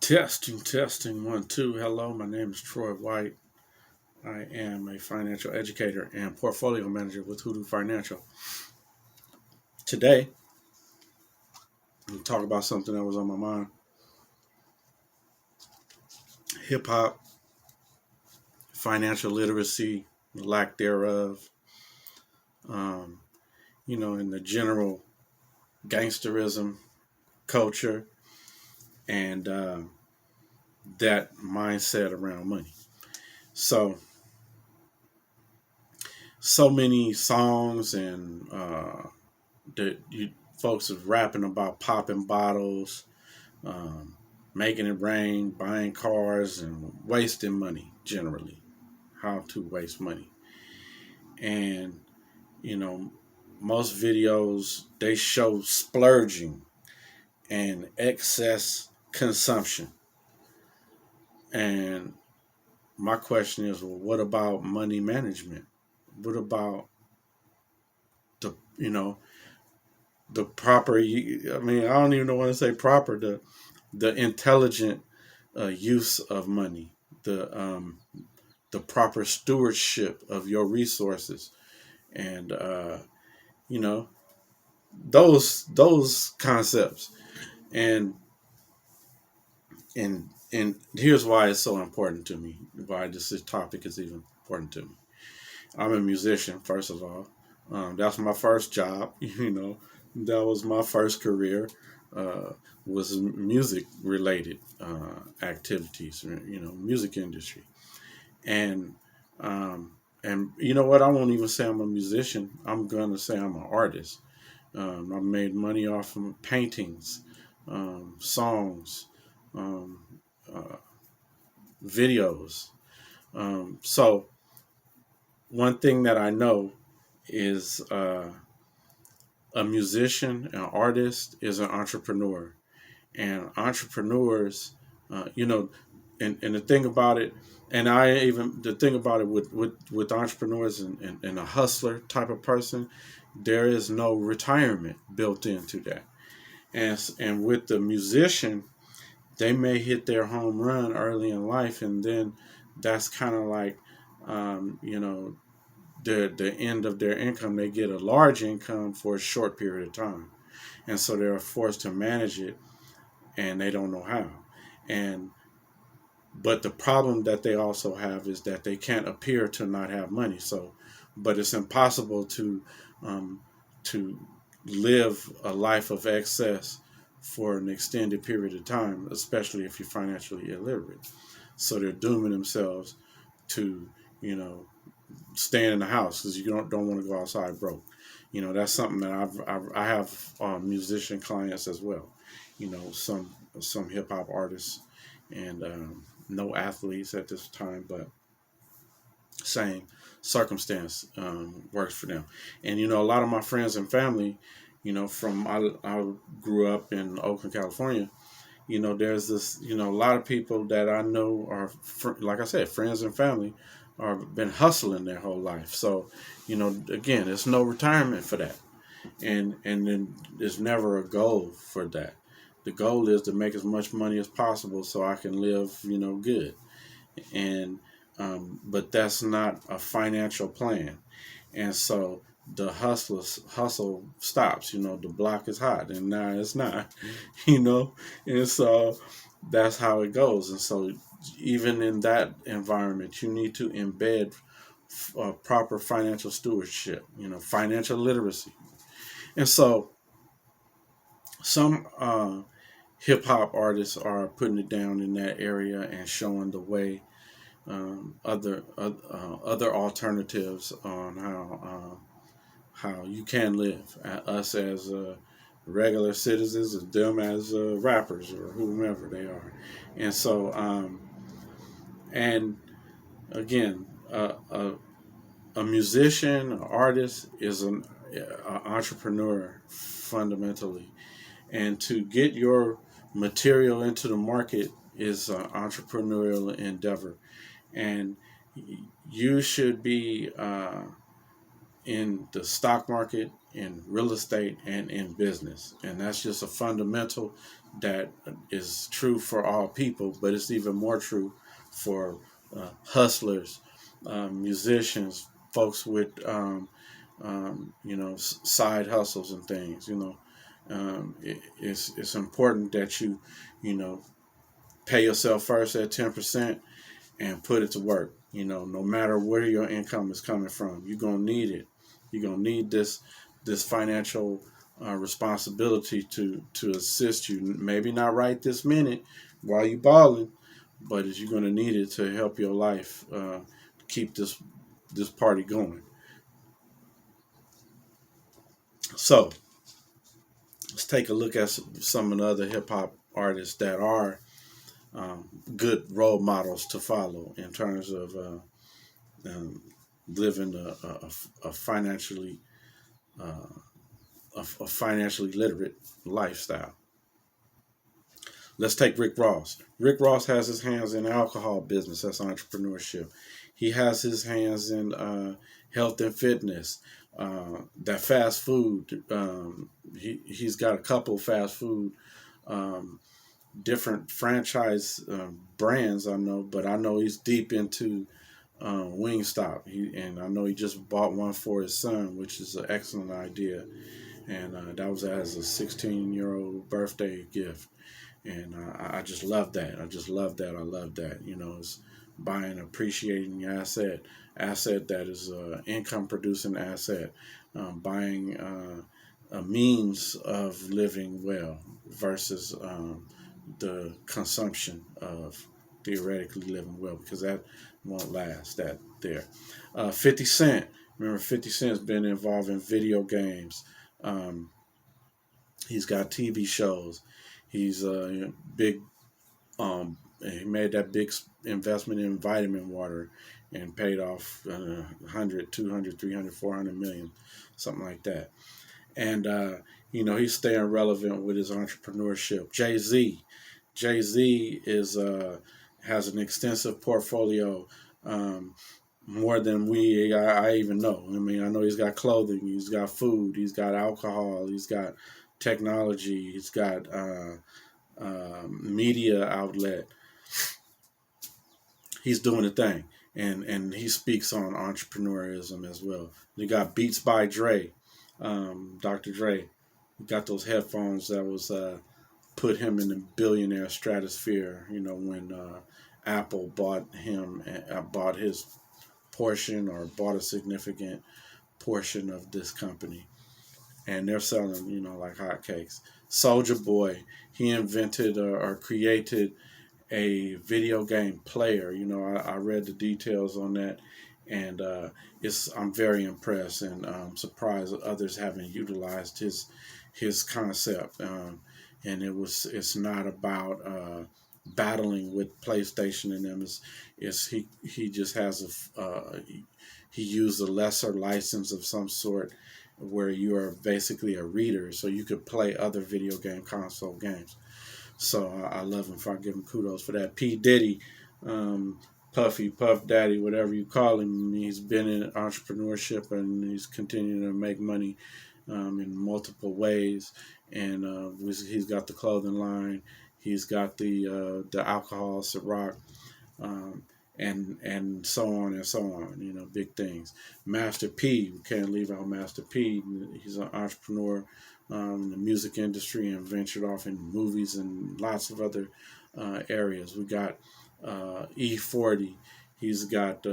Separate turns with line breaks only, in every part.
Testing, 1, 2. Hello, my name is Troy White. I am a financial educator and portfolio manager with Hoodoo Financial. Today, I'm going to talk about something that was on my mind: hip hop, financial literacy, lack thereof, um, in the general gangsterism culture and that mindset around money. So, so many songs and that folks are rapping about popping bottles, um, making it rain, buying cars, and wasting money generally. How to waste money. And, you know, most videos, they show splurging and excess consumption. And my question is, well, what about money management? What about the the proper, I mean, I don't even know what to say proper, the intelligent use of money, the proper stewardship of your resources, and you know those concepts, and and here's why it's so important to me. Why this topic is even important to me. I'm a musician, first of all. That's my first job. That was my first career. Uh, was music related activities. Music industry. And and you know what? I won't even say I'm a musician. I'm gonna say I'm an artist. I made money off of paintings, songs, um, uh, videos. So one thing that I know is a musician, an artist, is an entrepreneur, and entrepreneurs, you know, and the thing about it, and the thing about it with entrepreneurs and a hustler type of person, there is no retirement built into that. And with the musician, they may hit their home run early in life, and then that's kind of like, you know, the end of their income. They get a large income for a short period of time, and so they're forced to manage it, and they don't know how. And but the problem that they also have is that they can't appear to not have money. So, but it's impossible um, to live a life of excess for an extended period of time, especially if you're financially illiterate. So they're dooming themselves to, you know, staying in the house because you don't want to go outside broke. That's something that I have musician clients as well. Some hip hop artists and no athletes at this time, but same circumstance works for them. And a lot of my friends and family, from I grew up in Oakland, California. There's this, a lot of people that I know are, like I said, friends and family are been hustling their whole life. So, again, there's no retirement for that. And then there's never a goal for that. The goal is to make as much money as possible so I can live, good. And, but that's not a financial plan. And so the hustle stops. The block is hot, and now it's not. you know, and so that's how it goes. And so even in that environment, you need to embed proper financial stewardship. Financial literacy. And so some hip hop artists are putting it down in that area and showing the way. Other alternatives on how you can live. Us as regular citizens, and them as rappers or whomever they are. And so, and again, a musician, an artist is an entrepreneur fundamentally, and to get your material into the market is an entrepreneurial endeavor, and you should be in the stock market in real estate and in business. And that's just a fundamental that is true for all people, but it's even more true for hustlers, musicians, folks with side hustles and things. It's important that you know pay yourself first at 10% and put it to work. No matter where your income is coming from, you're gonna need it. You're gonna need this financial responsibility to assist you. Maybe not right this minute while you balling, but you're gonna need it to help your life keep this party going. So let's take a look at some of the other hip hop artists that are good role models to follow in terms of um, living a financially uh, a financially literate lifestyle. Let's take Rick Ross. Rick Ross has his hands in alcohol business. That's entrepreneurship. He has his hands in health and fitness. That fast food. He's got a couple fast food um, different franchise brands. I know, but I know he's deep into Wingstop. And I know he just bought one for his son, which is an excellent idea. And that was as a 16-year-old birthday gift. And I just love that. I just love that. I love that. It's buying, appreciating asset that is income producing asset, buying a means of living well versus the consumption of theoretically living well, because that won't last. That there. 50 Cent. Remember, 50 Cent's been involved in video games. Um, he's got TV shows. He's big. He made that big investment in vitamin water and paid off 100, 200, 300, 400 million, something like that. And he's staying relevant with his entrepreneurship. Jay Z is has an extensive portfolio, um, more than I even know. I mean, I know he's got clothing, he's got food, he's got alcohol, he's got technology, he's got media outlet. He's doing a thing, and he speaks on entrepreneurism as well. You got Beats by Dre, Dr. Dre. He got those headphones that was put him in the billionaire stratosphere. When Apple bought his portion, or bought a significant portion of this company, and they're selling, like hotcakes. Soulja Boy, he invented or created a video game player. I read the details on that, and I'm very impressed, and surprised that others haven't utilized his concept. And it's not about battling with PlayStation and them. He just has he used a lesser license of some sort, where you are basically a reader, so you could play other video game console games. So I love him. I give him kudos for that. P Diddy, Puffy, Puff Daddy, whatever you call him, he's been in entrepreneurship, and he's continuing to make money in multiple ways. And he's got the clothing line, he's got the alcohol, Ciroc, um, and so on and so on. Big things. Master P, we can't leave out Master P. He's an entrepreneur in the music industry, and ventured off in movies and lots of other areas. We got E40. He's got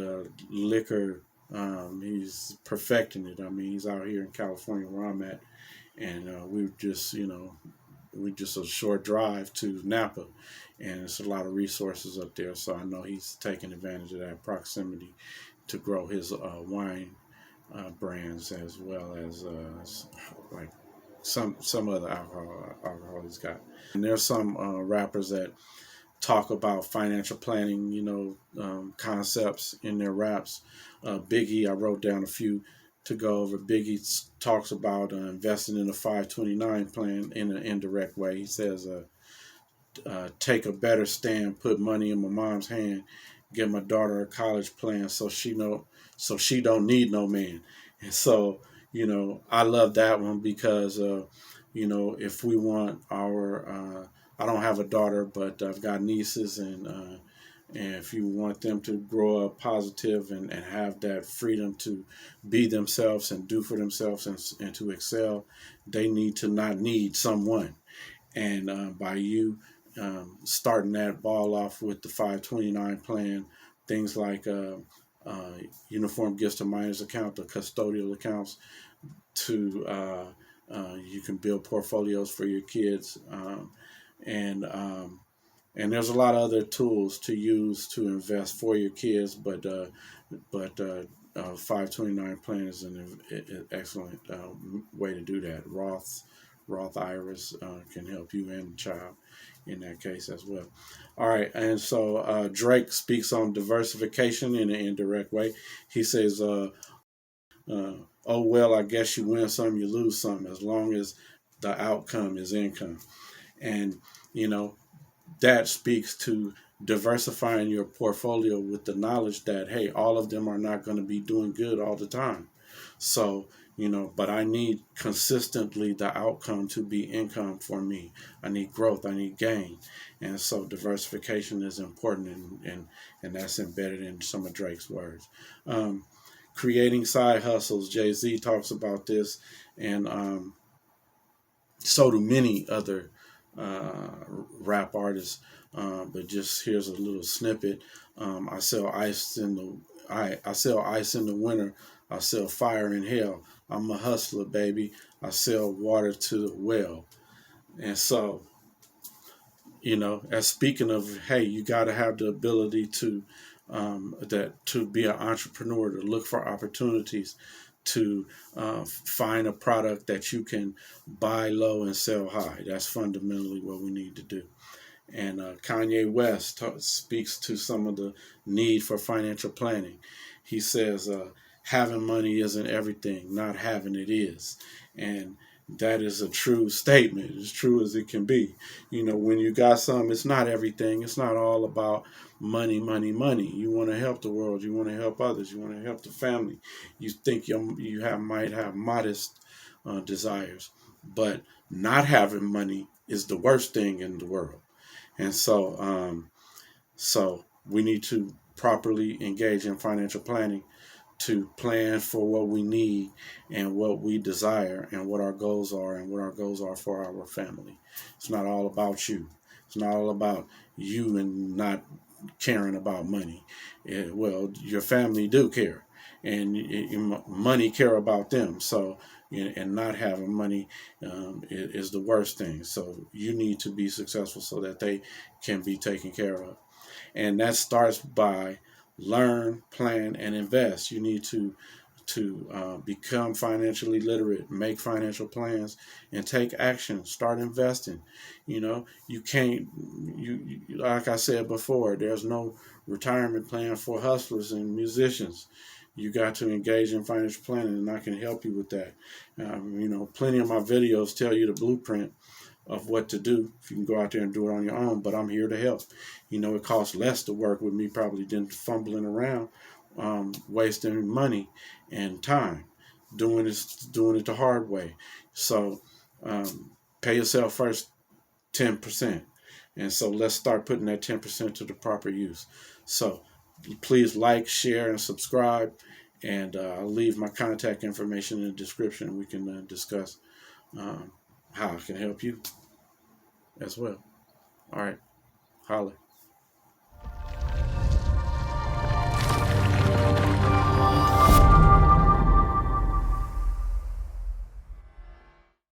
liquor. He's perfecting it. I mean, he's out here in California where I'm at, and we just a short drive to Napa, and it's a lot of resources up there. So I know he's taking advantage of that proximity to grow his wine brands, as well as like some other alcohol he's got. And there's some rappers that talk about financial planning, concepts in their raps. Biggie, I wrote down a few to go over. Biggie talks about investing in a 529 plan in an indirect way. He says, take a better stand, put money in my mom's hand, give my daughter a college plan so she don't need no man. And so, I love that one because, if we want I don't have a daughter, but I've got nieces, and if you want them to grow up positive and have that freedom to be themselves and do for themselves and to excel, they need to not need someone. And by you starting that ball off with the 529 plan, things like uh, uniform gifts to minors account, the custodial accounts, to you can build portfolios for your kids, and there's a lot of other tools to use to invest for your kids, but 529 plan is an excellent way to do that. Roth IRAs can help you and the child in that case as well. All right, and so Drake speaks on diversification in an indirect way. He says, "Oh well, I guess you win some, you lose some, as long as the outcome is income." And you know that speaks to diversifying your portfolio with the knowledge that, hey, all of them are not going to be doing good all the time. So, but I need consistently the outcome to be income for me. I need growth, I need gain. And so diversification is important, and that's embedded in some of Drake's words. Creating side hustles, Jay-Z talks about this, and so do many other uh, rap artists. But just here's a little snippet. I sell ice in the I sell ice in the winter. I sell fire in hell. I'm a hustler, baby. I sell water to the well. And so, as speaking of, hey, you got to have the ability to be an entrepreneur, to look for opportunities, to find a product that you can buy low and sell high. That's fundamentally what we need to do. And Kanye West speaks to some of the need for financial planning. He says, having money isn't everything, not having it is. And that is a true statement, as true as it can be. When you got some, it's not everything. It's not all about money, money, money. You want to help the world. You want to help others. You want to help the family. You think might have modest desires, but not having money is the worst thing in the world. And so we need to properly engage in financial planning to plan for what we need and what we desire and what our goals are and what our goals are for our family. It's not all about you. It's not all about you and not caring about money. Well, your family do care, and money care about them. So, and not having money is the worst thing. So you need to be successful so that they can be taken care of. And that starts by learn, plan, and invest. You need to become financially literate, make financial plans, and take action. Start investing. You can't. You like I said before, there's no retirement plan for hustlers and musicians. You got to engage in financial planning, and I can help you with that. Plenty of my videos tell you the blueprint of what to do. If you can go out there and do it on your own, but I'm here to help. It costs less to work with me probably than fumbling around, wasting money and time, doing it the hard way. So pay yourself first 10%. And so let's start putting that 10% to the proper use. So please like, share, and subscribe. And I'll leave my contact information in the description. We can discuss how I can help you as well. All right. Holla.